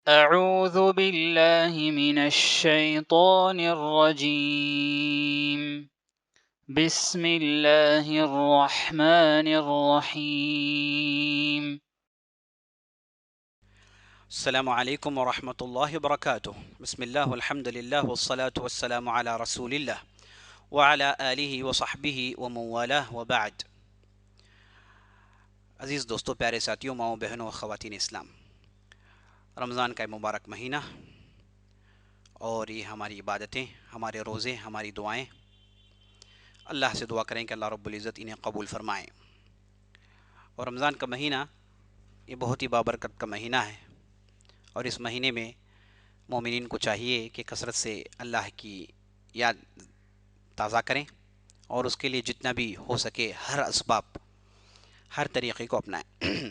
أعوذ بالله من الشيطان الرجيم بسم الله الرحمن الرحيم السلام عليكم ورحمة الله وبركاته. بسم الله والحمد لله والصلاة والسلام على رسول الله وعلى آله وصحبه ومن والاه وبعد. عزیز دوستو، پیارے ساتھیوں، ماؤں بہنوں اور خواتین اسلام، رمضان کا مبارک مہینہ اور یہ ہماری عبادتیں، ہمارے روزے، ہماری دعائیں، اللہ سے دعا کریں کہ اللہ رب العزت انہیں قبول فرمائیں. اور رمضان کا مہینہ یہ بہت ہی بابرکت کا مہینہ ہے، اور اس مہینے میں مومنین کو چاہیے کہ کثرت سے اللہ کی یاد تازہ کریں اور اس کے لیے جتنا بھی ہو سکے ہر اسباب، ہر طریقے کو اپنائیں.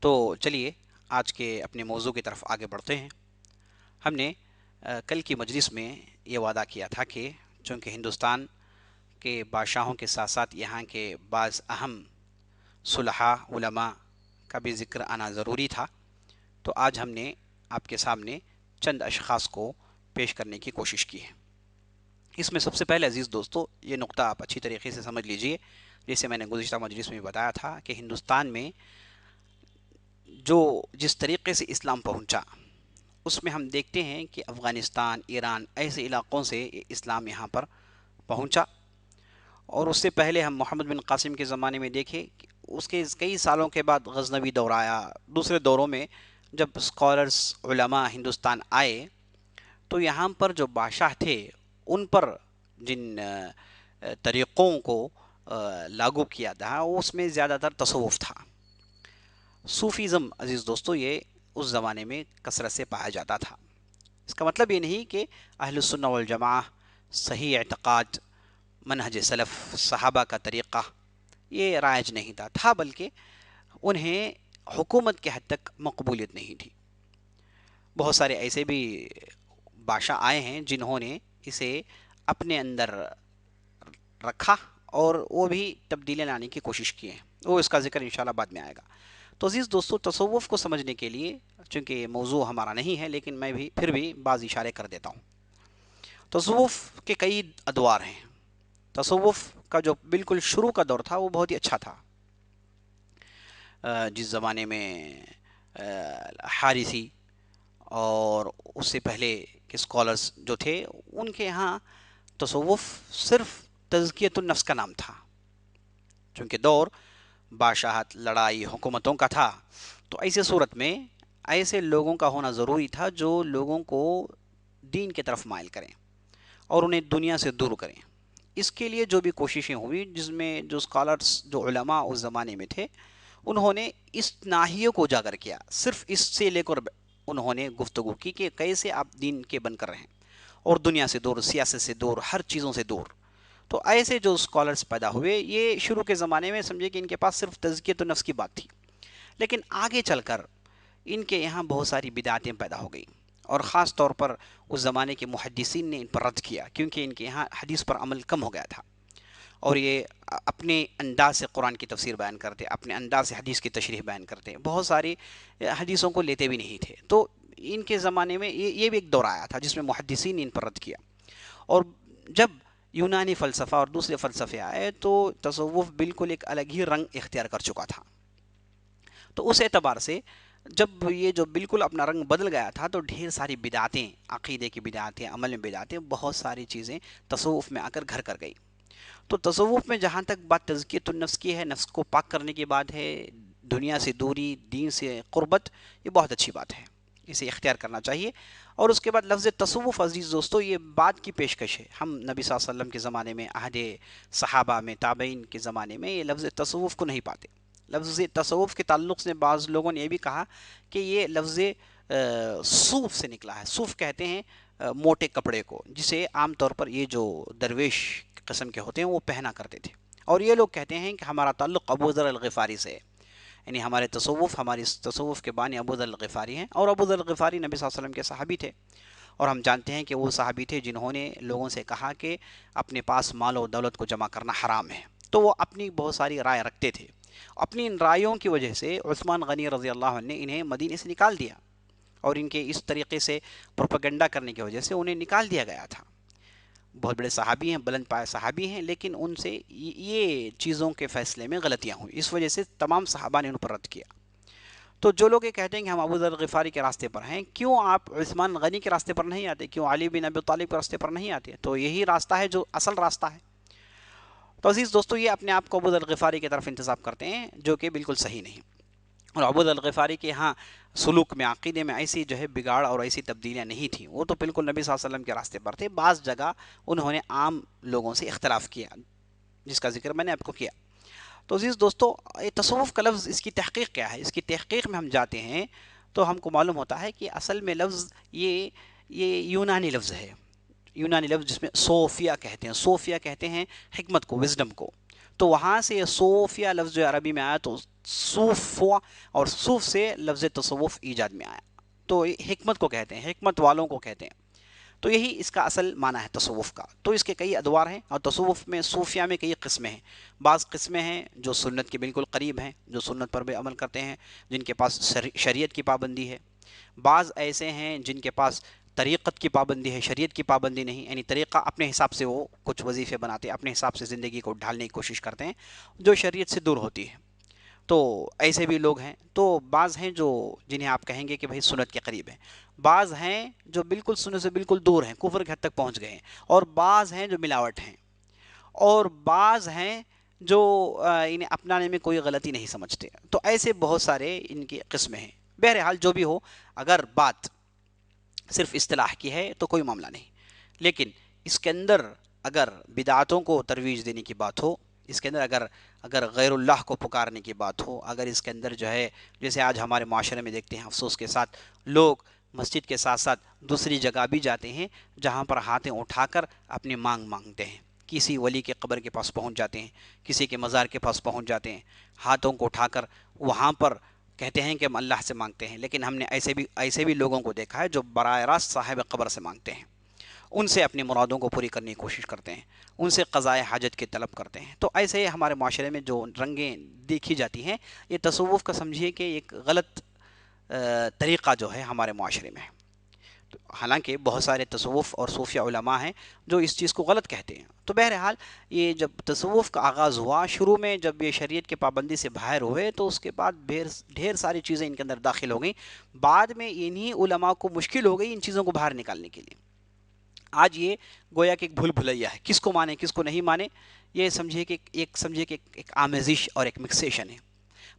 تو چلیے آج کے اپنے موضوع کی طرف آگے بڑھتے ہیں. ہم نے کل کی مجلس میں یہ وعدہ کیا تھا کہ چونکہ ہندوستان کے بادشاہوں کے ساتھ ساتھ یہاں کے بعض اہم صلحاء علماء کا بھی ذکر آنا ضروری تھا، تو آج ہم نے آپ کے سامنے چند اشخاص کو پیش کرنے کی کوشش کی ہے. اس میں سب سے پہلے عزیز دوستو یہ نقطہ آپ اچھی طریقے سے سمجھ لیجئے. جیسے میں نے گزشتہ مجلس میں بتایا تھا کہ ہندوستان میں جس طریقے سے اسلام پہنچا، اس میں ہم دیکھتے ہیں کہ افغانستان، ایران، ایسے علاقوں سے اسلام یہاں پر پہنچا. اور اس سے پہلے ہم محمد بن قاسم کے زمانے میں دیکھیں کہ اس کے کئی سالوں کے بعد غزنوی دور آیا. دوسرے دوروں میں جب اسکالرز، علماء ہندوستان آئے تو یہاں پر جو بادشاہ تھے ان پر جن طریقوں کو لاگو کیا تھا اس میں زیادہ تر تصوف تھا. صوفیزم عزیز دوستو یہ اس زمانے میں کثرت سے پایا جاتا تھا. اس کا مطلب یہ نہیں کہ اہل السنہ والجماعہ، صحیح اعتقاد، منہج سلف صحابہ کا طریقہ یہ رائج نہیں تھا، بلکہ انہیں حکومت کے حد تک مقبولیت نہیں تھی. بہت سارے ایسے بھی بادشاہ آئے ہیں جنہوں نے اسے اپنے اندر رکھا اور وہ بھی تبدیلیاں لانے کی کوشش کی ہیں. وہ اس کا ذکر انشاءاللہ بعد میں آئے گا. تو عزیز دوستو، تصوف کو سمجھنے کے لیے، چونکہ یہ موضوع ہمارا نہیں ہے لیکن میں بھی پھر بھی بعض اشارے کر دیتا ہوں. تصوف کے کئی ادوار ہیں. تصوف کا جو بالکل شروع کا دور تھا وہ بہت ہی اچھا تھا. جس زمانے میں حارثی اور اس سے پہلے کے اسکالرز جو تھے ان کے ہاں تصوف صرف تزکیۃ النفس کا نام تھا. چونکہ دور بادشاہت، لڑائی، حکومتوں کا تھا، تو ایسے صورت میں ایسے لوگوں کا ہونا ضروری تھا جو لوگوں کو دین کی طرف مائل کریں اور انہیں دنیا سے دور کریں. اس کے لیے جو بھی کوششیں ہوئی، جس میں جو اسکالرز، جو علماء اس زمانے میں تھے، انہوں نے اس ناحیے کو اجاگر کیا. صرف اس سے لے کر انہوں نے گفتگو کی کہ کیسے آپ دین کے بن کر رہیں اور دنیا سے دور، سیاست سے دور، ہر چیزوں سے دور. تو ایسے جو اسکالرز پیدا ہوئے، یہ شروع کے زمانے میں سمجھے کہ ان کے پاس صرف تزکیۃ النفس کی بات تھی، لیکن آگے چل کر ان کے یہاں بہت ساری بدعتیں پیدا ہو گئیں. اور خاص طور پر اس زمانے کے محدثین نے ان پر رد کیا، کیونکہ ان کے یہاں حدیث پر عمل کم ہو گیا تھا اور یہ اپنے انداز سے قرآن کی تفسیر بیان کرتے، اپنے انداز سے حدیث کی تشریح بیان کرتے، بہت ساری حدیثوں کو لیتے بھی نہیں تھے. تو ان کے زمانے میں یہ بھی ایک دور آیا تھا جس میں محدثین نے ان پر رد کیا. اور جب یونانی فلسفہ اور دوسرے فلسفے آئے تو تصوف بالکل ایک الگ ہی رنگ اختیار کر چکا تھا. تو اس اعتبار سے جب یہ جو بالکل اپنا رنگ بدل گیا تھا تو ڈھیر ساری بدعتیں، عقیدے کی بدعتیں، عمل میں بدعتیں، بہت ساری چیزیں تصوف میں آ کر گھر کر گئی. تو تصوف میں جہاں تک بات تزکیۃ النفس کی ہے، نفس کو پاک کرنے کی بات ہے، دنیا سے دوری، دین سے قربت، یہ بہت اچھی بات ہے، اسے اختیار کرنا چاہیے. اور اس کے بعد لفظ تصوف عزیز دوستو یہ بات کی پیشکش ہے. ہم نبی صلی اللہ علیہ وسلم کے زمانے میں، عہد صحابہ میں، تابعین کے زمانے میں یہ لفظ تصوف کو نہیں پاتے. لفظ تصوف کے تعلق سے بعض لوگوں نے یہ بھی کہا کہ یہ لفظ صوف سے نکلا ہے. صوف کہتے ہیں موٹے کپڑے کو، جسے عام طور پر یہ جو درویش قسم کے ہوتے ہیں وہ پہنا کرتے تھے. اور یہ لوگ کہتے ہیں کہ ہمارا تعلق ابو ذر الغفاری سے ہے، یعنی ہمارے تصوف کے بانی ابو ذر الغفاری ہیں. اور ابو ذر الغفاری نبی صلی اللہ علیہ وسلم کے صحابی تھے، اور ہم جانتے ہیں کہ وہ صحابی تھے جنہوں نے لوگوں سے کہا کہ اپنے پاس مال و دولت کو جمع کرنا حرام ہے. تو وہ اپنی بہت ساری رائے رکھتے تھے. اپنی ان رائیوں کی وجہ سے عثمان غنی رضی اللہ عنہ نے انہیں مدینے سے نکال دیا. اور ان کے اس طریقے سے پروپیگنڈا کرنے کی وجہ سے انہیں نکال دیا گیا تھا. بہت بڑے صحابی ہیں، بلند پائے صحابی ہیں، لیکن ان سے یہ چیزوں کے فیصلے میں غلطیاں ہوئی، اس وجہ سے تمام صحابہ نے ان پر رد کیا. تو جو لوگ یہ کہتے ہیں کہ ہم ابو ذر غفاری کے راستے پر ہیں، کیوں آپ عثمان غنی کے راستے پر نہیں آتے، کیوں علی بن ابی طالب کے راستے پر نہیں آتے؟ تو یہی راستہ ہے جو اصل راستہ ہے. تو عزیز دوستو، یہ اپنے آپ کو ابو ذر غفاری کی طرف انتساب کرتے ہیں، جو کہ بالکل صحیح نہیں. اور ابو ذر غفاری کے ہاں سلوک میں، عقیدے میں ایسی جو ہے بگاڑ اور ایسی تبدیلیاں نہیں تھیں. وہ تو بالکل نبی صلی اللہ علیہ وسلم کے راستے پر تھے. بعض جگہ انہوں نے عام لوگوں سے اختلاف کیا، جس کا ذکر میں نے آپ کو کیا. تو عزیز دوستو، یہ تصوف کا لفظ، اس کی تحقیق کیا ہے؟ اس کی تحقیق میں ہم جاتے ہیں تو ہم کو معلوم ہوتا ہے کہ اصل میں لفظ یہ یونانی لفظ ہے. یونانی لفظ جس میں صوفیہ کہتے ہیں. صوفیہ کہتے ہیں حکمت کو، وزڈم کو. تو وہاں سے یہ صوفیہ لفظ جو عربی میں آیا تو صوف ہوا، اور صوف سے لفظ تصوف ایجاد میں آیا. تو حکمت کو کہتے ہیں، حکمت والوں کو کہتے ہیں. تو یہی اس کا اصل معنی ہے تصوف کا. تو اس کے کئی ادوار ہیں، اور تصوف میں، صوفیہ میں کئی قسمیں ہیں. بعض قسمیں ہیں جو سنت کے بالکل قریب ہیں، جو سنت پر بھی عمل کرتے ہیں، جن کے پاس شریعت کی پابندی ہے. بعض ایسے ہیں جن کے پاس طریقت کی پابندی ہے، شریعت کی پابندی نہیں، یعنی طریقہ اپنے حساب سے وہ کچھ وظیفے بناتے ہیں، اپنے حساب سے زندگی کو ڈھالنے کی کوشش کرتے ہیں جو شریعت سے دور ہوتی ہے. تو ایسے بھی لوگ ہیں. تو بعض ہیں جو جنہیں آپ کہیں گے کہ بھائی سنت کے قریب ہیں. بعض ہیں جو بالکل سنت سے بالکل دور ہیں، کفر کے حد تک پہنچ گئے ہیں. اور بعض ہیں جو ملاوٹ ہیں. اور بعض ہیں جو انہیں اپنانے میں کوئی غلطی نہیں سمجھتے. تو ایسے بہت سارے ان کی قسمیں ہیں. بہرحال جو بھی ہو، اگر بات صرف اصطلاح کی ہے تو کوئی معاملہ نہیں. لیکن اس کے اندر اگر بدعاتوں کو ترویج دینے کی بات ہو، اس کے اندر اگر غیر اللہ کو پکارنے کی بات ہو، اگر اس کے اندر جو ہے، جیسے آج ہمارے معاشرے میں دیکھتے ہیں افسوس کے ساتھ، لوگ مسجد کے ساتھ ساتھ دوسری جگہ بھی جاتے ہیں جہاں پر ہاتھیں اٹھا کر اپنی مانگ مانگتے ہیں. کسی ولی کے قبر کے پاس پہنچ جاتے ہیں، کسی کے مزار کے پاس پہنچ جاتے ہیں، ہاتھوں کو اٹھا کر وہاں پر کہتے ہیں کہ ہم اللہ سے مانگتے ہیں. لیکن ہم نے ایسے بھی لوگوں کو دیکھا ہے جو براہ راست صاحب قبر سے مانگتے ہیں، ان سے اپنی مرادوں کو پوری کرنے کی کوشش کرتے ہیں، ان سے قضائے حاجت کی طلب کرتے ہیں. تو ایسے ہمارے معاشرے میں جو رنگیں دیکھی جاتی ہیں، یہ تصوف کا سمجھیے کہ ایک غلط طریقہ جو ہے ہمارے معاشرے میں. حالانکہ بہت سارے تصوف اور صوفیہ علماء ہیں جو اس چیز کو غلط کہتے ہیں. تو بہرحال یہ جب تصوف کا آغاز ہوا، شروع میں جب یہ شریعت کی پابندی سے باہر ہوئے، تو اس کے بعد ڈھیر ساری چیزیں ان کے اندر داخل ہو گئیں. بعد میں انہی علماء کو مشکل ہو گئی ان چیزوں کو باہر نکالنے کے لیے. آج یہ گویا کہ ایک بھول بھلیا ہے، کس کو مانے کس کو نہیں مانے، یہ سمجھے کہ ایک آمیزش اور ایک مکسیشن ہے.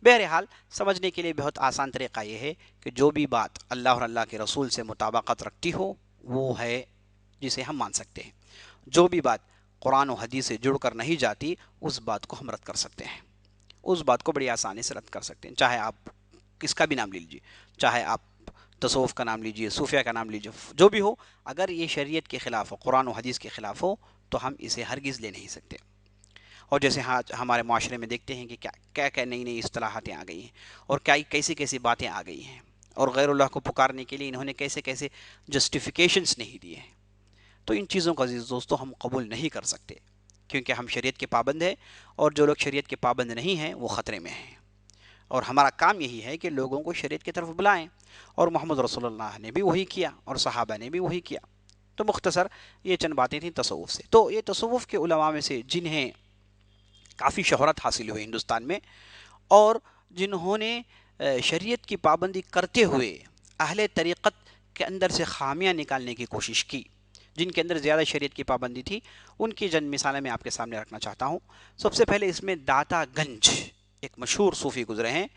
بہرحال سمجھنے کے لیے بہت آسان طریقہ یہ ہے کہ جو بھی بات اللہ اور اللہ کے رسول سے مطابقت رکھتی ہو، وہ ہے جسے ہم مان سکتے ہیں. جو بھی بات قرآن و حدیث سے جڑ کر نہیں جاتی، اس بات کو ہم رد کر سکتے ہیں. اس بات کو بڑی آسانی سے رد کر سکتے ہیں. چاہے آپ کس کا بھی نام لے لیجیے، چاہے آپ تصوف کا نام لیجیے، صوفیہ کا نام لیجیے، جو بھی ہو، اگر یہ شریعت کے خلاف ہو، قرآن و حدیث کے خلاف ہو، تو ہم اسے ہرگز لے نہیں سکتے. اور جیسے ہمارے معاشرے میں دیکھتے ہیں کہ کیا نئی نئی اصطلاحاتیں آ گئی ہیں، اور کیسی باتیں آ گئی ہیں، اور غیر اللہ کو پکارنے کے لیے انہوں نے کیسے جسٹیفیکیشنز نہیں دیے ہیں. تو ان چیزوں کا عزیز دوستو ہم قبول نہیں کر سکتے، کیونکہ ہم شریعت کے پابند ہیں، اور جو لوگ شریعت کے پابند نہیں ہیں وہ خطرے میں ہیں. اور ہمارا کام یہی ہے کہ لوگوں کو شریعت کی طرف بلائیں، اور محمد رسول اللہ نے بھی وہی کیا، اور صحابہ نے بھی وہی کیا. تو مختصر یہ چند باتیں تھیں تصوف سے. تو یہ تصوف کے علماء میں سے جنہیں کافی شہرت حاصل ہوئی ہندوستان میں، اور جنہوں نے شریعت کی پابندی کرتے ہوئے اہل طریقت کے اندر سے خامیاں نکالنے کی کوشش کی، جن کے اندر زیادہ شریعت کی پابندی تھی، ان کی چند مثالیں میں آپ کے سامنے رکھنا چاہتا ہوں. سب سے پہلے اس میں داتا گنج ایک مشہور صوفی گزرے ہیں،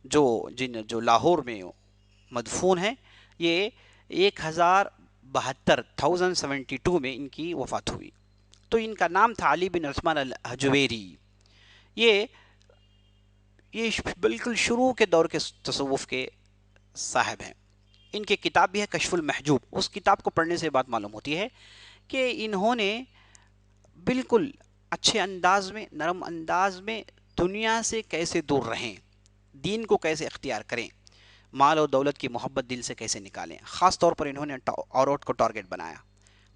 جو لاہور میں مدفون ہیں. یہ 1072 میں ان کی وفات ہوئی. تو ان کا نام تھا علی بن عثمان الحجویری. یہ بالکل شروع کے دور کے تصوف کے صاحب ہیں. ان کی کتاب بھی ہے کشف المحجوب. اس کتاب کو پڑھنے سے بات معلوم ہوتی ہے کہ انہوں نے بالکل اچھے انداز میں، نرم انداز میں دنیا سے کیسے دور رہیں، دین کو کیسے اختیار کریں، مال و دولت کی محبت دل سے کیسے نکالیں. خاص طور پر انہوں نے عورت کو ٹارگٹ بنایا.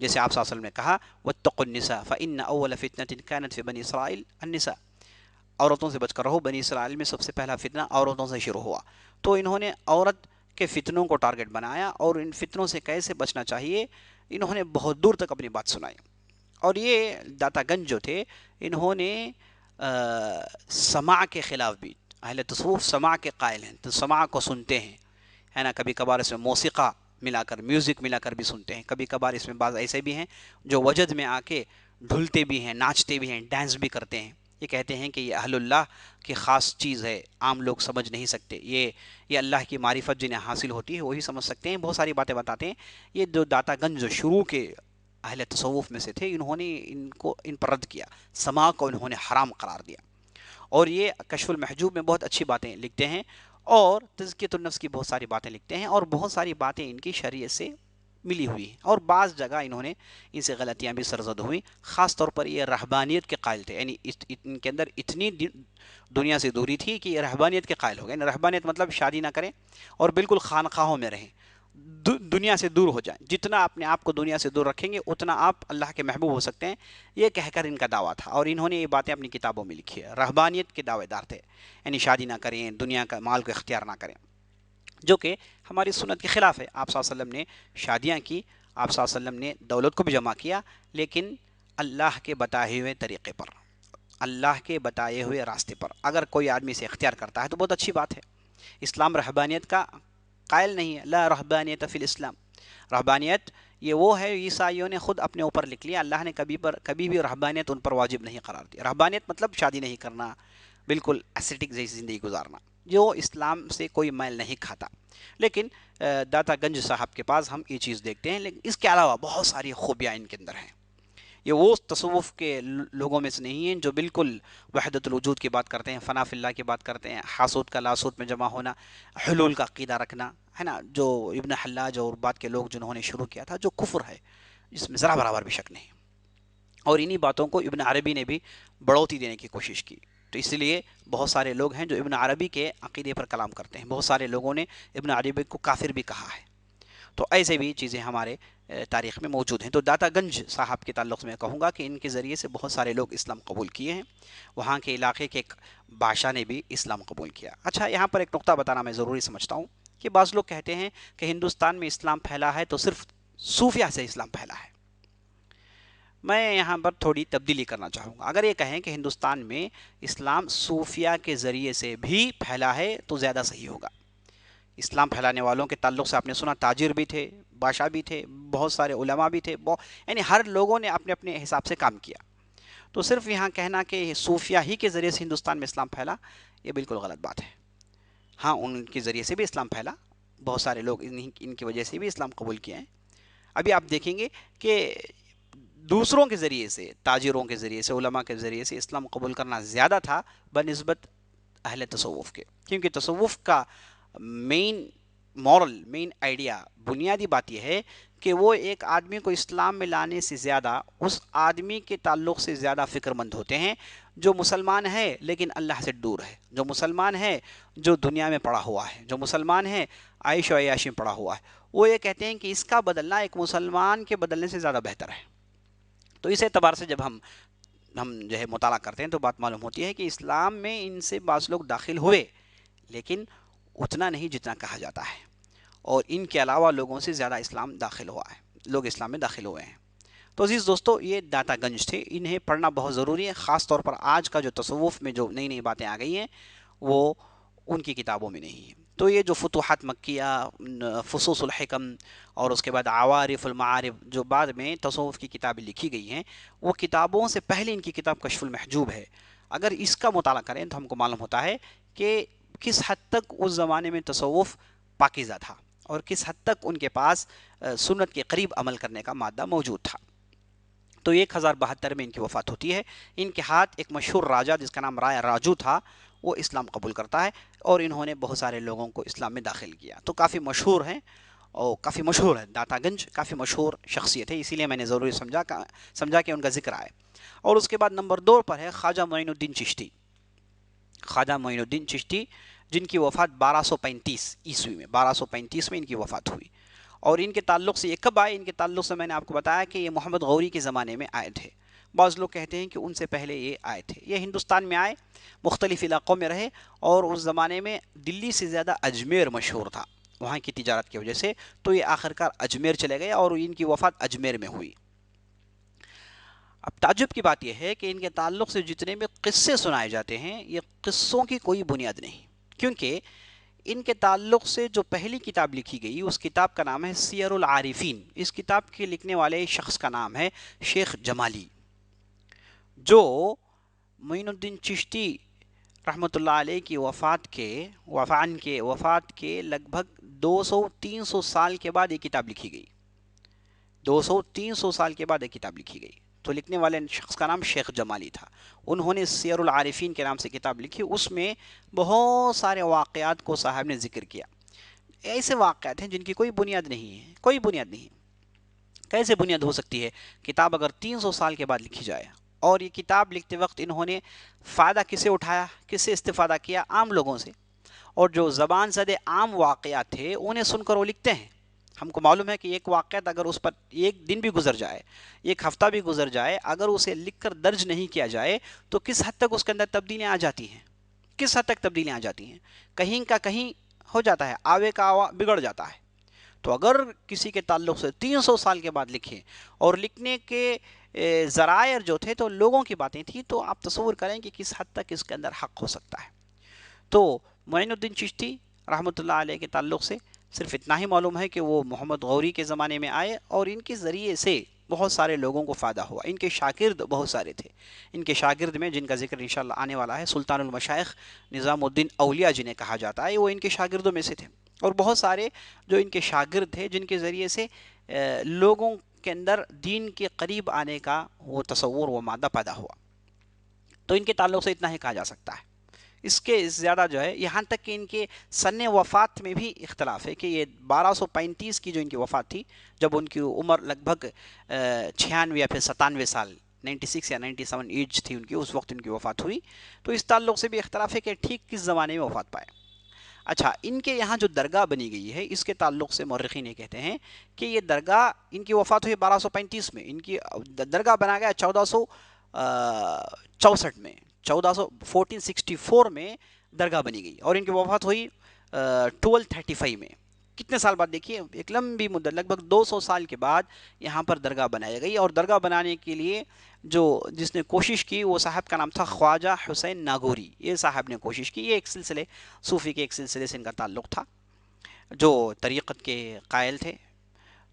جیسے آپ صلی اللہ علیہ وسلم نے کہا وَاتَّقُوا النِّسَاءَ فَإِنَّ أَوَّلَ فِتْنَةٍ كَانَتْ فِي بَنِي إِسْرَائِيلَ النِّسَاء. عورتوں سے بچ کر رہو، بنی اسرائیل میں سب سے پہلا فتنہ عورتوں سے شروع ہوا. تو انہوں نے عورت کے فتنوں کو ٹارگٹ بنایا اور ان فتنوں سے کیسے بچنا چاہیے انہوں نے بہت دور تک اپنی بات سنائی. اور یہ داتا گنج جو تھے انہوں نے سماع کے خلاف بھی، اہل تصوف سماع کے قائل ہیں، تو سماع کو سنتے ہیں، ہے نا. کبھی کبھار اس میں موسیقہ ملا کر، میوزک ملا کر بھی سنتے ہیں. کبھی کبھار اس میں بعض ایسے بھی ہیں جو وجد میں آ کے ڈھلتے بھی ہیں، ناچتے بھی ہیں، ڈانس بھی کرتے ہیں. یہ کہتے ہیں کہ یہ اہل اللہ کی خاص چیز ہے، عام لوگ سمجھ نہیں سکتے. یہ اللہ کی معرفت جنہیں حاصل ہوتی ہے وہی سمجھ سکتے ہیں. بہت ساری باتیں بتاتے ہیں. یہ جو داتا گنج جو شروع کے اہل تصوف میں سے تھے انہوں نے ان پر رد کیا، سماع کو انہوں نے حرام قرار دیا. اور یہ کشف المحجوب میں بہت اچھی باتیں لکھتے ہیں اور تزکیۃ النفس کی بہت ساری باتیں لکھتے ہیں، اور بہت ساری باتیں ان کی شریعت سے ملی ہوئی ہیں، اور بعض جگہ انہوں نے ان سے غلطیاں بھی سرزد ہوئیں. خاص طور پر یہ رہبانیت کے قائل تھے، یعنی ان کے اندر اتنی دنیا سے دوری تھی کہ یہ رہبانیت کے قائل ہو گئے. یعنی رہبانیت مطلب شادی نہ کریں اور بالکل خانقاہوں میں رہیں، دنیا سے دور ہو جائیں. جتنا اپنے آپ کو دنیا سے دور رکھیں گے اتنا آپ اللہ کے محبوب ہو سکتے ہیں. یہ کہہ کر ان کا دعویٰ تھا، اور انہوں نے یہ باتیں اپنی کتابوں میں لکھی ہے. رہبانیت کے دعوے دار تھے، یعنی شادی نہ کریں، دنیا کا مال کو اختیار نہ کریں، جو کہ ہماری سنت کے خلاف ہے. آپ صلی اللہ علیہ وسلم نے شادیاں کی، آپ صلی اللہ علیہ وسلم نے دولت کو بھی جمع کیا، لیکن اللہ کے بتائے ہوئے طریقے پر، اللہ کے بتائے ہوئے راستے پر. اگر کوئی آدمی سے اختیار کرتا ہے تو بہت اچھی بات ہے. اسلام رہبانیت کا قائل نہیں ہے. لا رہبانیت فی الاسلام. رہبانیت یہ وہ ہے عیسائیوں نے خود اپنے اوپر لکھ لیا. اللہ نے کبھی بھی رہبانیت ان پر واجب نہیں قرار دی. رہبانیت مطلب شادی نہیں کرنا، بالکل ایسیٹک جیسی زندگی گزارنا، جو اسلام سے کوئی میل نہیں کھاتا. لیکن داتا گنج صاحب کے پاس ہم یہ چیز دیکھتے ہیں، لیکن اس کے علاوہ بہت ساری خوبیاں ان کے اندر ہیں. یہ وہ تصوف کے لوگوں میں سے نہیں ہیں جو بالکل وحدت الوجود کی بات کرتے ہیں، فنا فی اللہ کی بات کرتے ہیں، حاسوت کا لاسوت میں جمع ہونا، حلول کا عقیدہ رکھنا، ہے نا، جو ابن حلاج اور بعد کے لوگ جنہوں نے شروع کیا تھا، جو کفر ہے جس میں ذرا برابر بھی شک نہیں. اور انہی باتوں کو ابن عربی نے بھی بڑھوتی دینے کی کوشش کی. تو اس لیے بہت سارے لوگ ہیں جو ابن عربی کے عقیدے پر کلام کرتے ہیں. بہت سارے لوگوں نے ابن عربی کو کافر بھی کہا ہے. تو ایسے بھی چیزیں ہمارے تاریخ میں موجود ہیں. تو داتا گنج صاحب کے تعلق میں کہوں گا کہ ان کے ذریعے سے بہت سارے لوگ اسلام قبول کیے ہیں. وہاں کے علاقے کے ایک بادشاہ نے بھی اسلام قبول کیا. اچھا، یہاں پر ایک نقطہ بتانا میں ضروری سمجھتا ہوں کہ بعض لوگ کہتے ہیں کہ ہندوستان میں اسلام پھیلا ہے تو صرف صوفیہ سے اسلام پھیلا ہے. میں یہاں پر تھوڑی تبدیلی کرنا چاہوں گا. اگر یہ کہیں کہ ہندوستان میں اسلام صوفیہ کے ذریعے سے بھی پھیلا ہے تو زیادہ صحیح ہوگا. اسلام پھیلانے والوں کے تعلق سے آپ نے سنا تاجر بھی تھے، بادشاہ بھی تھے، بہت سارے علماء بھی تھے، یعنی ہر لوگوں نے اپنے اپنے حساب سے کام کیا. تو صرف یہاں کہنا کہ صوفیہ ہی کے ذریعے سے ہندوستان میں اسلام پھیلا، یہ بالکل غلط بات ہے. ہاں، ان کے ذریعے سے بھی اسلام پھیلا، بہت سارے لوگ ان کی وجہ سے بھی اسلام قبول کیے ہیں. ابھی آپ دیکھیں گے کہ دوسروں کے ذریعے سے، تاجروں کے ذریعے سے، علماء کے ذریعے سے اسلام قبول کرنا زیادہ تھا بنسبت اہل تصوف کے. کیونکہ تصوف کا مین مورل، مین آئیڈیا، بنیادی بات یہ ہے کہ وہ ایک آدمی کو اسلام میں لانے سے زیادہ اس آدمی کے تعلق سے زیادہ فکر مند ہوتے ہیں جو مسلمان ہے لیکن اللہ سے دور ہے، جو مسلمان ہے جو دنیا میں پڑا ہوا ہے، جو مسلمان ہے عیش و عیاشی میں پڑا ہوا ہے. وہ یہ کہتے ہیں کہ اس کا بدلنا ایک مسلمان کے بدلنے سے زیادہ بہتر ہے. تو اس اعتبار سے جب ہم جو ہے مطالعہ کرتے ہیں تو بات معلوم ہوتی ہے کہ اسلام میں ان سے بعض لوگ داخل ہوئے لیکن اتنا نہیں جتنا کہا جاتا ہے، اور ان کے علاوہ لوگوں سے زیادہ اسلام داخل ہوا ہے، لوگ اسلام میں داخل ہوئے ہیں. تو عزیز دوستو، یہ داتا گنج تھے. انہیں پڑھنا بہت ضروری ہے. خاص طور پر آج کا جو تصوف میں جو نئی نئی باتیں آ گئی ہیں وہ ان کی کتابوں میں نہیں ہیں. تو یہ جو فتوحات مکیہ، فصوص الحکم، اور اس کے بعد عوارف المعارف، جو بعد میں تصوف کی کتابیں لکھی گئی ہیں، وہ کتابوں سے پہلے ان کی کتاب کشف المحجوب ہے. اگر اس کا مطالعہ کریں تو ہم کو معلوم ہوتا ہے کہ کس حد تک اس زمانے میں تصوف پاکیزہ تھا اور کس حد تک ان کے پاس سنت کے قریب عمل کرنے کا مادہ موجود تھا. تو 1072 میں ان کی وفات ہوتی ہے. ان کے ہاتھ ایک مشہور راجہ جس کا نام رائے راجو تھا، وہ اسلام قبول کرتا ہے، اور انہوں نے بہت سارے لوگوں کو اسلام میں داخل کیا. تو کافی مشہور ہیں، اور کافی مشہور ہے داتا گنج، کافی مشہور شخصیت ہے، اسی لیے میں نے ضروری سمجھا کہ ان کا ذکر آئے. اور اس کے بعد نمبر 2 پر ہے خواجہ معین الدین چشتی. خواجہ معین الدین چشتی جن کی وفات 1235 عیسوی میں، 1235 میں ان کی وفات ہوئی. اور ان کے تعلق سے یہ کب آئے؟ ان کے تعلق سے میں نے آپ کو بتایا کہ یہ محمد غوری کے زمانے میں آئے تھے. بعض لوگ کہتے ہیں کہ ان سے پہلے یہ آئے تھے. یہ ہندوستان میں آئے، مختلف علاقوں میں رہے، اور اس زمانے میں دلی سے زیادہ اجمیر مشہور تھا. وہاں کی تجارت کی وجہ سے، تو یہ آخرکار اجمیر چلے گئے اور ان کی وفات اجمیر میں ہوئی۔ اب تعجب کی بات یہ ہے کہ ان کے تعلق سے جتنے بھی قصے سنائے جاتے ہیں، یہ قصوں کی کوئی بنیاد نہیں، کیونکہ ان کے تعلق سے جو پہلی کتاب لکھی گئی اس کتاب کا نام ہے سیر العارفین۔ اس کتاب کے لکھنے والے شخص کا نام ہے شیخ جمالی، جو معین الدین چشتی رحمۃ اللہ علیہ کی وفات کے لگ بھگ 200-300 سال کے بعد یہ کتاب لکھی گئی۔ 200-300 سال کے بعد یہ کتاب لکھی گئی، تو لکھنے والے شخص کا نام شیخ جمالی تھا۔ انہوں نے سیر العارفین کے نام سے کتاب لکھی، اس میں بہت سارے واقعات کو صاحب نے ذکر کیا۔ ایسے واقعات ہیں جن کی کوئی بنیاد نہیں ہے، کوئی بنیاد نہیں۔ کیسے بنیاد ہو سکتی ہے؟ کتاب اگر 300 سال کے بعد لکھی جائے، اور یہ کتاب لکھتے وقت انہوں نے فائدہ کسے اٹھایا، کس سے استفادہ کیا؟ عام لوگوں سے، اور جو زبان زدے عام واقعات تھے انہیں سن کر وہ لکھتے ہیں۔ ہم کو معلوم ہے کہ ایک واقعات اگر اس پر ایک دن بھی گزر جائے، ایک ہفتہ بھی گزر جائے، اگر اسے لکھ کر درج نہیں کیا جائے تو کس حد تک اس کے اندر تبدیلیاں آ جاتی ہیں، کس حد تک تبدیلیاں آ جاتی ہیں، کہیں کا کہیں ہو جاتا ہے، آوے کا آوا بگڑ جاتا ہے۔ تو اگر کسی کے تعلق سے 300 سال کے بعد لکھیں، اور لکھنے کے ذرائع جو تھے تو لوگوں کی باتیں تھیں، تو آپ تصور کریں کہ کس حد تک اس کے اندر حق ہو سکتا ہے۔ تو معین الدین چشتی رحمۃ اللہ علیہ کے تعلق سے صرف اتنا ہی معلوم ہے کہ وہ محمد غوری کے زمانے میں آئے، اور ان کے ذریعے سے بہت سارے لوگوں کو فائدہ ہوا۔ ان کے شاگرد بہت سارے تھے، ان کے شاگرد میں جن کا ذکر انشاءاللہ آنے والا ہے، سلطان المشائخ نظام الدین اولیاء جنہیں کہا جاتا ہے، وہ ان کے شاگردوں میں سے تھے، اور بہت سارے جو ان کے شاگرد تھے جن کے ذریعے سے لوگوں کے اندر دین کے قریب آنے کا وہ تصور، وہ مادہ پیدا ہوا۔ تو ان کے تعلق سے اتنا ہی کہا جا سکتا ہے، اس کے زیادہ جو ہے، یہاں تک کہ ان کے سن وفات میں بھی اختلاف ہے کہ یہ 1235 کی جو ان کی وفات تھی، جب ان کی عمر لگ بھگ 96 یا پھر 97 سال، 96 یا 97 ایج تھی ان کی، اس وقت ان کی وفات ہوئی۔ تو اس تعلق سے بھی اختلاف ہے کہ ٹھیک کس زمانے میں وفات پائے۔ اچھا، ان کے یہاں جو درگاہ بنی گئی ہے، اس کے تعلق سے مورخین یہ کہتے ہیں کہ یہ درگاہ، ان کی وفات ہوئی 1235 میں، ان کی درگاہ بنا گیا 1464 میں، 1464 میں درگاہ بنی گئی، اور ان کی وفات ہوئی 1235 میں۔ کتنے سال بعد؟ دیکھیے، ایک لمبی مدت، لگ بھگ 200 سال کے بعد یہاں پر درگاہ بنائی گئی، اور درگاہ بنانے کے لیے جس نے کوشش کی، وہ صاحب کا نام تھا خواجہ حسین ناگوری۔ یہ صاحب نے کوشش کی، یہ ایک سلسلے صوفی کے ایک سلسلے سے ان کا تعلق تھا، جو طریقت کے قائل تھے۔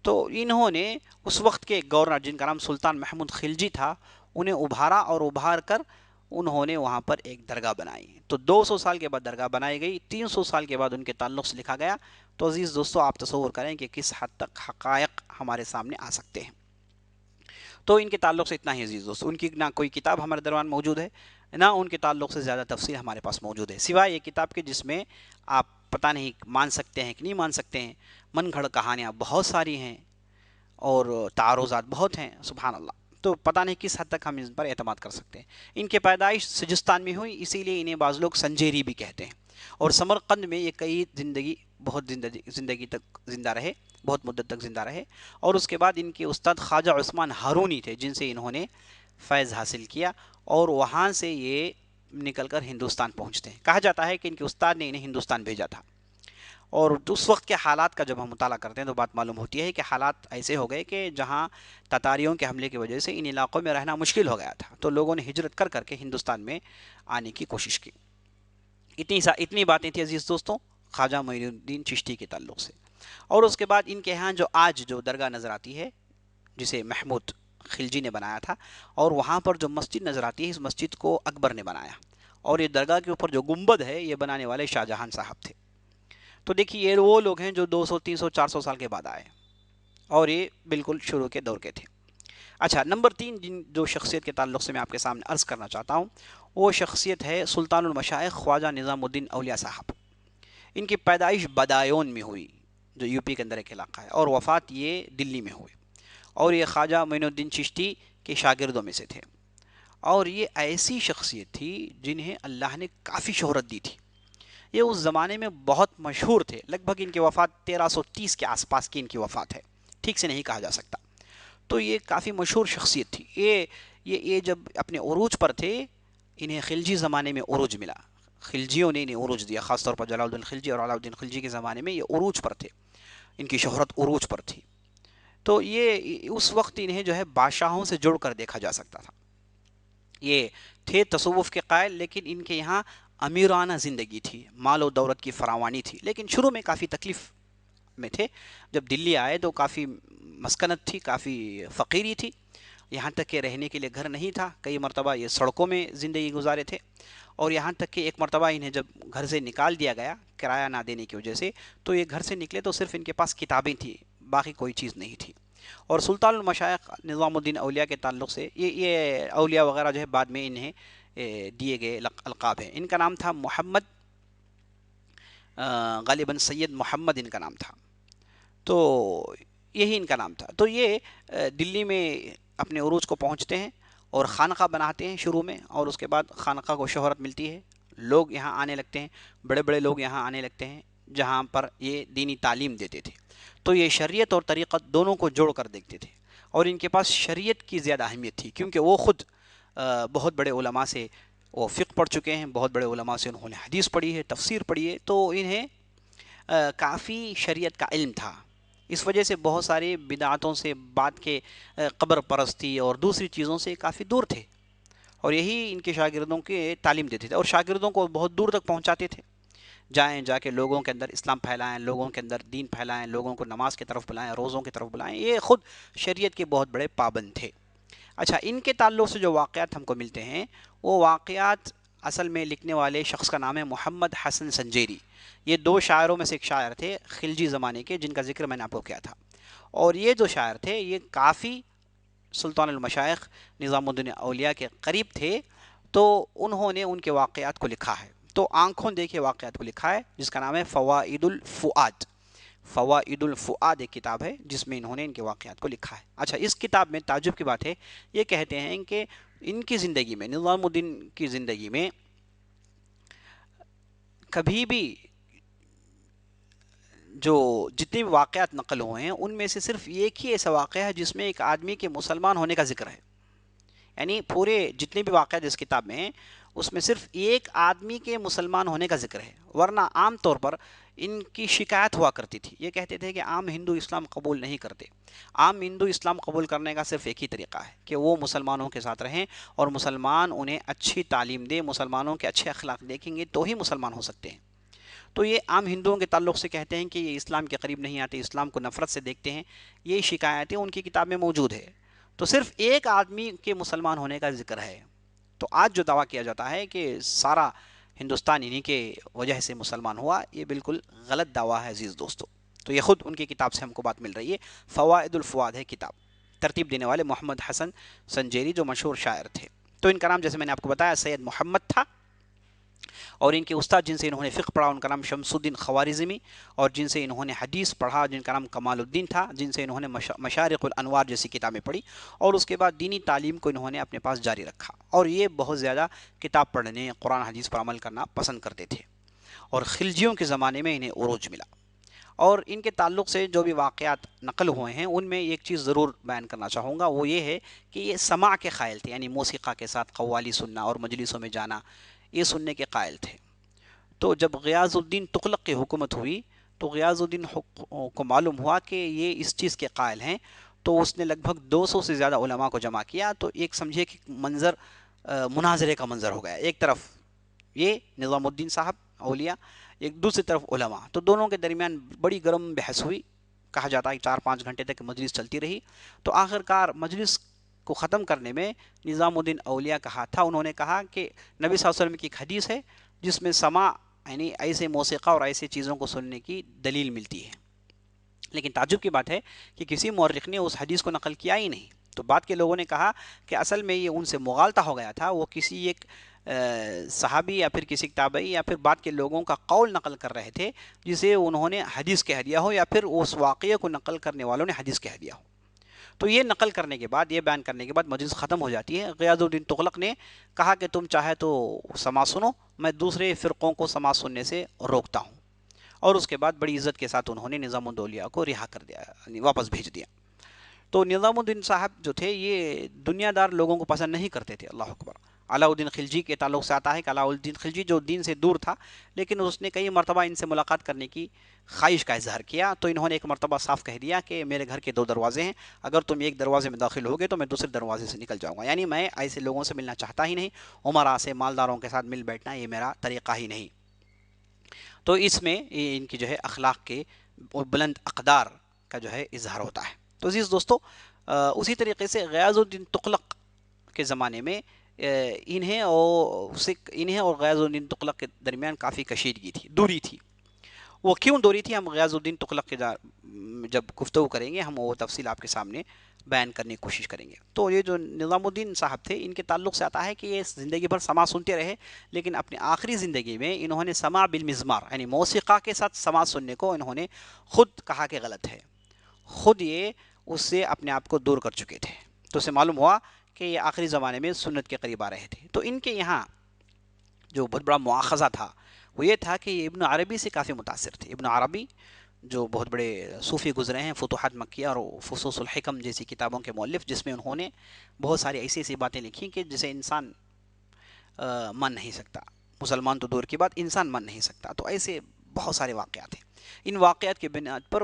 تو انہوں نے اس وقت کے گورنر، جن کا نام سلطان محمود خلجی تھا، انہیں ابھارا، اور ابھار کر انہوں نے وہاں پر ایک درگاہ بنائی۔ تو 200 سال کے بعد درگاہ بنائی گئی، 300 سال کے بعد ان کے تعلق سے لکھا گیا۔ تو عزیز دوستو، آپ تصور کریں کہ کس حد تک حقائق ہمارے سامنے آ سکتے ہیں۔ تو ان کے تعلق سے اتنا ہی عزیز دوستو، ان کی نہ کوئی کتاب ہمارے درمیان موجود ہے، نہ ان کے تعلق سے زیادہ تفصیل ہمارے پاس موجود ہے، سوائے یہ کتاب کے جس میں آپ پتہ نہیں مان سکتے ہیں کہ نہیں مان سکتے ہیں، من گھڑ کہانیاں بہت ساری ہیں، اور تعارضات بہت ہیں، سبحان اللہ۔ تو پتہ نہیں کس حد تک ہم اس پر اعتماد کر سکتے ہیں۔ ان کی پیدائش سجستان میں ہوئی، اسی لیے انہیں بعض لوگ سنجیری بھی کہتے ہیں، اور سمرقند میں یہ کئی زندگی تک زندہ رہے، بہت مدت تک زندہ رہے، اور اس کے بعد ان کے استاد خواجہ عثمان ہارونی تھے، جن سے انہوں نے فیض حاصل کیا، اور وہاں سے یہ نکل کر ہندوستان پہنچتے ہیں۔ کہا جاتا ہے کہ ان کے استاد نے انہیں ہندوستان بھیجا تھا، اور اس وقت کے حالات کا جب ہم مطالعہ کرتے ہیں تو بات معلوم ہوتی ہے کہ حالات ایسے ہو گئے کہ جہاں تتاریوں کے حملے کی وجہ سے ان علاقوں میں رہنا مشکل ہو گیا تھا، تو لوگوں نے ہجرت کر کر کے ہندوستان میں آنے کی کوشش کی۔ اتنی باتیں تھیں عزیز دوستوں خواجہ معین الدین چشتی کے تعلق سے۔ اور اس کے بعد ان کے ہاں جو آج جو درگاہ نظر آتی ہے، جسے محمود خلجی نے بنایا تھا، اور وہاں پر جو مسجد نظر آتی ہے، اس مسجد کو اکبر نے بنایا، اور یہ درگاہ کے اوپر جو گنبد ہے، یہ بنانے والے شاہ جہان صاحب تھے۔ تو دیکھیے، یہ وہ لوگ ہیں جو 200 300 400 سال کے بعد آئے، اور یہ بالکل شروع کے دور کے تھے۔ اچھا، نمبر 3 جو شخصیت کے تعلق سے میں آپ کے سامنے عرض کرنا چاہتا ہوں، وہ شخصیت ہے سلطان المشائخ خواجہ نظام الدین اولیاء صاحب۔ ان کی پیدائش بدایون میں ہوئی، جو یو پی کے اندر ایک علاقہ ہے، اور وفات یہ دلی میں ہوئی، اور یہ خواجہ معین الدین چشتی کے شاگردوں میں سے تھے، اور یہ ایسی شخصیت تھی جنہیں اللہ نے کافی شہرت دی تھی۔ یہ اس زمانے میں بہت مشہور تھے، لگ بھگ ان کی وفات 1330 کے آس پاس کی ان کی وفات ہے، ٹھیک سے نہیں کہا جا سکتا۔ تو یہ کافی مشہور شخصیت تھی۔ یہ جب اپنے عروج پر تھے، انہیں خلجی زمانے میں عروج ملا، خلجیوں نے انہیں عروج دیا، خاص طور پر جلال الدین خلجی اور علاؤ الدین خلجی کے زمانے میں یہ عروج پر تھے، ان کی شہرت عروج پر تھی. تو یہ اس وقت انہیں جو ہے بادشاہوں سے جوڑ کر دیکھا جا سکتا تھا. یہ تھے تصوف کے قائل، لیکن ان کے یہاں امیرانہ زندگی تھی، مال و دولت کی فراوانی تھی، لیکن شروع میں کافی تکلیف میں تھے. جب دلی آئے تو کافی مسکنت تھی، کافی فقیری تھی، یہاں تک کہ رہنے کے لیے گھر نہیں تھا. کئی مرتبہ یہ سڑکوں میں زندگی گزارے تھے، اور یہاں تک کہ ایک مرتبہ انہیں جب گھر سے نکال دیا گیا کرایہ نہ دینے کی وجہ سے، تو یہ گھر سے نکلے تو صرف ان کے پاس کتابیں تھیں، باقی کوئی چیز نہیں تھی. اور سلطان المشائخ نظام الدین اولیاء کے تعلق سے یہ اولیاء وغیرہ جو ہے بعد میں انہیں دیے گئے القاب ہیں. ان کا نام تھا محمد، غالباً سید محمد ان کا نام تھا، تو یہی ان کا نام تھا. تو یہ دلی میں اپنے عروج کو پہنچتے ہیں اور خانقاہ بناتے ہیں شروع میں، اور اس کے بعد خانقاہ کو شہرت ملتی ہے، لوگ یہاں آنے لگتے ہیں، بڑے بڑے لوگ یہاں آنے لگتے ہیں جہاں پر یہ دینی تعلیم دیتے تھے. تو یہ شریعت اور طریقت دونوں کو جوڑ کر دیکھتے تھے، اور ان کے پاس شریعت کی زیادہ اہمیت تھی، کیونکہ وہ خود بہت بڑے علماء سے وہ فقہ پڑھ چکے ہیں، بہت بڑے علماء سے انہوں نے حدیث پڑھی ہے، تفسیر پڑھی ہے، تو انہیں کافی شریعت کا علم تھا. اس وجہ سے بہت ساری بدعتوں سے، بعد کے قبر پرستی اور دوسری چیزوں سے کافی دور تھے، اور یہی ان کے شاگردوں کے تعلیم دیتے تھے، اور شاگردوں کو بہت دور تک پہنچاتے تھے. جائیں، جا کے لوگوں کے اندر اسلام پھیلائیں، لوگوں کے اندر دین پھیلائیں، لوگوں کو نماز کی طرف بلائیں، روزوں کی طرف بلائیں. یہ خود شریعت کے بہت بڑے پابند تھے. اچھا، ان کے تعلق سے جو واقعات ہم کو ملتے ہیں، وہ واقعات اصل میں لکھنے والے شخص کا نام ہے محمد حسن سنجیری. یہ دو شاعروں میں سے ایک شاعر تھے خلجی زمانے کے، جن کا ذکر میں نے آپ کو کیا تھا. اور یہ جو شاعر تھے یہ کافی سلطان المشائخ نظام الدین اولیاء کے قریب تھے، تو انہوں نے ان کے واقعات کو لکھا ہے. تو آنکھوں دیکھے واقعات کو لکھا ہے، جس کا نام ہے فوائد الفؤاد. فوائد الفؤاد ایک کتاب ہے جس میں انہوں نے ان کے واقعات کو لکھا ہے. اچھا، اس کتاب میں تعجب کی بات ہے، یہ کہتے ہیں کہ ان کی زندگی میں، نظام الدین کی زندگی میں کبھی بھی جو جتنے بھی واقعات نقل ہوئے ہیں ان میں سے صرف ایک ہی ایسا واقعہ ہے جس میں ایک آدمی کے مسلمان ہونے کا ذکر ہے. یعنی پورے جتنے بھی واقعات اس کتاب میں ہیں اس میں صرف ایک آدمی کے مسلمان ہونے کا ذکر ہے، ورنہ عام طور پر ان کی شکایت ہوا کرتی تھی. یہ کہتے تھے کہ عام ہندو اسلام قبول نہیں کرتے. عام ہندو اسلام قبول کرنے کا صرف ایک ہی طریقہ ہے کہ وہ مسلمانوں کے ساتھ رہیں، اور مسلمان انہیں اچھی تعلیم دے، مسلمانوں کے اچھے اخلاق دیکھیں گے تو ہی مسلمان ہو سکتے ہیں. تو یہ عام ہندوؤں کے تعلق سے کہتے ہیں کہ یہ اسلام کے قریب نہیں آتے، اسلام کو نفرت سے دیکھتے ہیں. یہ شکایتیں ان کی کتاب میں موجود ہے. تو صرف ایک آدمی کے مسلمان ہونے کا ذکر ہے. تو آج جو دعویٰ کیا جاتا ہے کہ سارا ہندوستان انہی کے وجہ سے مسلمان ہوا، یہ بالکل غلط دعویٰ ہے عزیز دوستو. تو یہ خود ان کی کتاب سے ہم کو بات مل رہی ہے. فوائد الفواد ہے کتاب، ترتیب دینے والے محمد حسن سنجیری جو مشہور شاعر تھے. تو ان کا نام جیسے میں نے آپ کو بتایا سید محمد تھا، اور ان کے استاد جن سے انہوں نے فقہ پڑھا ان کا نام شمس الدین خوارزمی، اور جن سے انہوں نے حدیث پڑھا جن کا نام کمال الدین تھا، جن سے انہوں نے مشارق الانوار جیسی کتابیں پڑھی، اور اس کے بعد دینی تعلیم کو انہوں نے اپنے پاس جاری رکھا. اور یہ بہت زیادہ کتاب پڑھنے، قرآن حدیث پر عمل کرنا پسند کرتے تھے، اور خلجیوں کے زمانے میں انہیں عروج ملا. اور ان کے تعلق سے جو بھی واقعات نقل ہوئے ہیں ان میں ایک چیز ضرور بیان کرنا چاہوں گا، وہ یہ ہے کہ یہ سماع کے قائل تھے، یعنی موسیقہ کے ساتھ قوالی سننا اور مجلسوں میں جانا، یہ سننے کے قائل تھے. تو جب غیاث الدین تغلق کی حکومت ہوئی تو غیاث الدین کو معلوم ہوا کہ یہ اس چیز کے قائل ہیں، تو اس نے لگ بھگ 200 سے زیادہ علماء کو جمع کیا. تو ایک سمجھے کہ منظر مناظرے کا منظر ہو گیا. ایک طرف یہ نظام الدین صاحب اولیاء، ایک دوسری طرف علماء، تو دونوں کے درمیان بڑی گرم بحث ہوئی. کہا جاتا ہے 4-5 گھنٹے تک مجلس چلتی رہی. تو آخر کار مجلس کو ختم کرنے میں نظام الدین اولیاء کا ہاتھ تھا. انہوں نے کہا کہ نبی صلی اللہ علیہ وسلم کی ایک حدیث ہے جس میں سماع یعنی ایسے موسیقہ اور ایسے چیزوں کو سننے کی دلیل ملتی ہے. لیکن تعجب کی بات ہے کہ کسی مورخ نے اس حدیث کو نقل کیا ہی نہیں. تو بعد کے لوگوں نے کہا کہ اصل میں یہ ان سے مغالطہ ہو گیا تھا، وہ کسی ایک صحابی یا پھر کسی تابعی یا پھر بعد کے لوگوں کا قول نقل کر رہے تھے جسے انہوں نے حدیث کہہ دیا ہو، یا پھر اس واقعے کو نقل کرنے والوں نے حدیث کہہ دیا ہو. تو یہ نقل کرنے کے بعد، یہ بیان کرنے کے بعد مجلس ختم ہو جاتی ہے. غیاث الدین تغلق نے کہا کہ تم چاہے تو سماع سنو، میں دوسرے فرقوں کو سماع سننے سے روکتا ہوں. اور اس کے بعد بڑی عزت کے ساتھ انہوں نے نظام الدولیہ کو رہا کر دیا، یعنی واپس بھیج دیا. تو نظام الدین صاحب جو تھے یہ دنیا دار لوگوں کو پسند نہیں کرتے تھے. اللہ اکبر. علاؤالدین خلجی کے تعلق سے آتا ہے کہ علاؤالدین خلجی جو دین سے دور تھا لیکن اس نے کئی مرتبہ ان سے ملاقات کرنے کی خواہش کا اظہار کیا، تو انہوں نے ایک مرتبہ صاف کہہ دیا کہ میرے گھر کے 2 دروازے ہیں، اگر تم ایک دروازے میں داخل ہوگے تو میں دوسرے دروازے سے نکل جاؤں گا، یعنی میں ایسے لوگوں سے ملنا چاہتا ہی نہیں، عمرا سے، مالداروں کے ساتھ مل بیٹھنا یہ میرا طریقہ ہی نہیں۔ تو اس میں ان کی جو ہے اخلاق کے بلند اقدار کا جو ہے اظہار ہوتا ہے۔ تو عزیز دوستو، اسی طریقے سے غیاث الدین تغلق کے زمانے میں انہیں اور غیاث الدین تغلق کے درمیان کافی کشیدگی تھی، دوری تھی۔ وہ کیوں دوری تھی ہم غیاث الدین تغلق کے جب گفتگو کریں گے ہم وہ تفصیل آپ کے سامنے بیان کرنے کی کوشش کریں گے۔ تو یہ جو نظام الدین صاحب تھے ان کے تعلق سے آتا ہے کہ یہ زندگی بھر سماع سنتے رہے، لیکن اپنی آخری زندگی میں انہوں نے سماع بالمزمار یعنی موسیقی کے ساتھ سماع سننے کو انہوں نے خود کہا کہ غلط ہے، خود یہ اس سے اپنے آپ کو دور کر چکے تھے۔ تو اسے معلوم ہوا کہ یہ آخری زمانے میں سنت کے قریب آ رہے تھے۔ تو ان کے یہاں جو بہت بڑا مواخذہ تھا وہ یہ تھا کہ یہ ابن عربی سے کافی متاثر تھے۔ ابن عربی جو بہت بڑے صوفی گزرے ہیں، فتوحات مکیہ اور فصوص الحکم جیسی کتابوں کے مؤلف، جس میں انہوں نے بہت ساری ایسی ایسی باتیں لکھی کہ جسے انسان مان نہیں سکتا، مسلمان تو دور کی بات انسان مان نہیں سکتا۔ تو ایسے بہت سارے واقعات ہیں، ان واقعات کی بنیاد پر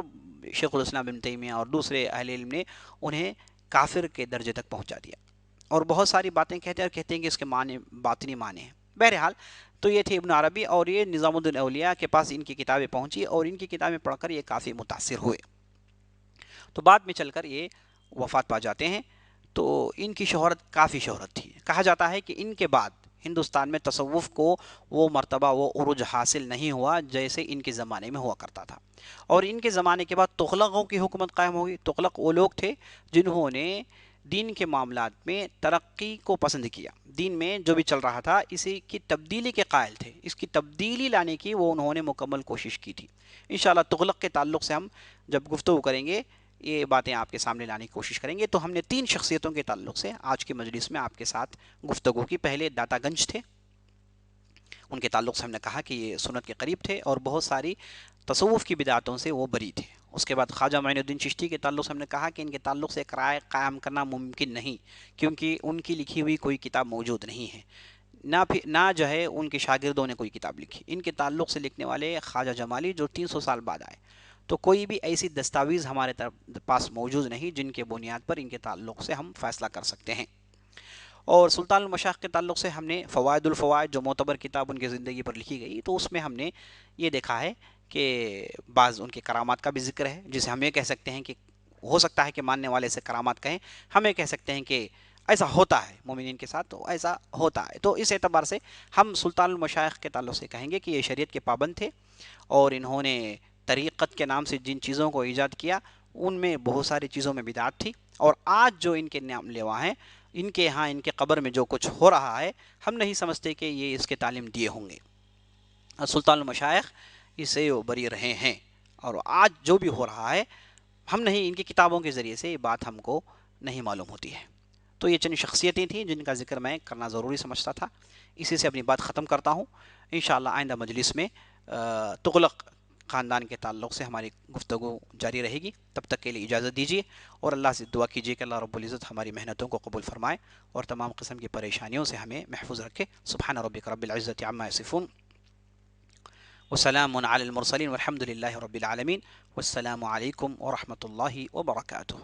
شیخ الاسلام ابن تیمیہ اور دوسرے اہل علم نے انہیں کافر کے درجے تک پہنچا دیا، اور بہت ساری باتیں کہتے ہیں اور کہتے ہیں کہ اس کے معنی باطنی معنی ہیں۔ بہرحال تو یہ تھے ابن عربی، اور یہ نظام الدین اولیاء کے پاس ان کی کتابیں پہنچی اور ان کی کتابیں پڑھ کر یہ کافی متاثر ہوئے۔ تو بعد میں چل کر یہ وفات پا جاتے ہیں۔ تو ان کی شہرت کافی شہرت تھی، کہا جاتا ہے کہ ان کے بعد ہندوستان میں تصوف کو وہ مرتبہ وہ عروج حاصل نہیں ہوا جیسے ان کے زمانے میں ہوا کرتا تھا۔ اور ان کے زمانے کے بعد تغلقوں کی حکومت قائم ہوگی۔ تغلق وہ لوگ تھے جنہوں نے دین کے معاملات میں ترقی کو پسند کیا، دین میں جو بھی چل رہا تھا اسی کی تبدیلی کے قائل تھے، اس کی تبدیلی لانے کی وہ انہوں نے مکمل کوشش کی تھی۔ انشاءاللہ تغلق کے تعلق سے ہم جب گفتگو کریں گے یہ باتیں آپ کے سامنے لانے کی کوشش کریں گے۔ تو ہم نے 3 شخصیتوں کے تعلق سے آج کی مجلس میں آپ کے ساتھ گفتگو کی۔ پہلے داتا گنج تھے، ان کے تعلق سے ہم نے کہا کہ یہ سنت کے قریب تھے اور بہت ساری تصوف کی بدعتوں سے وہ بری تھے۔ اس کے بعد خواجہ معین الدین چشتی کے تعلق سے ہم نے کہا کہ ان کے تعلق سے ایک رائے قائم کرنا ممکن نہیں، کیونکہ ان کی لکھی ہوئی کوئی کتاب موجود نہیں ہے، نہ جو ہے ان کے شاگردوں نے کوئی کتاب لکھی۔ ان کے تعلق سے لکھنے والے خواجہ جمالی جو 300 سال بعد آئے، تو کوئی بھی ایسی دستاویز ہمارے پاس موجود نہیں جن کے بنیاد پر ان کے تعلق سے ہم فیصلہ کر سکتے ہیں۔ اور سلطان المشائخ کے تعلق سے ہم نے فوائد الفوائد جو معتبر کتاب ان کی زندگی پر لکھی گئی، تو اس میں ہم نے یہ دیکھا ہے کہ بعض ان کے کرامات کا بھی ذکر ہے، جسے ہم یہ کہہ سکتے ہیں کہ ہو سکتا ہے کہ ماننے والے سے کرامات کہیں، ہم یہ کہہ سکتے ہیں کہ ایسا ہوتا ہے مومنین کے ساتھ، تو ایسا ہوتا ہے۔ تو اس اعتبار سے ہم سلطان المشائخ کے تعلق سے کہیں گے کہ یہ شریعت کے پابند تھے، اور انہوں نے طریقت کے نام سے جن چیزوں کو ایجاد کیا ان میں بہت ساری چیزوں میں بدعت تھی، اور آج جو ان کے نام لیوا ہیں ان کے ہاں ان کے قبر میں جو کچھ ہو رہا ہے ہم نہیں سمجھتے کہ یہ اس کے تعلیم دیے ہوں گے۔ سلطان المشائخ اس سے بری رہے ہیں، اور آج جو بھی ہو رہا ہے ہم نہیں، ان کی کتابوں کے ذریعے سے یہ بات ہم کو نہیں معلوم ہوتی ہے۔ تو یہ چند شخصیتیں تھیں جن کا ذکر میں کرنا ضروری سمجھتا تھا، اسی سے اپنی بات ختم کرتا ہوں۔ انشاءاللہ آئندہ مجلس میں تغلق خاندان کے تعلق سے ہماری گفتگو جاری رہے گی، تب تک کے لیے اجازت دیجیے، اور اللہ سے دعا کیجیے کہ اللہ رب العزت ہماری محنتوں کو قبول فرمائے اور تمام قسم کی پریشانیوں سے ہمیں محفوظ رکھے۔ سبحان ربک رب العزت عما یصفون وسلام علی المرسلین والحمد للہ رب العالمین، والسلام علیکم ورحمۃ اللہ وبرکاتہ۔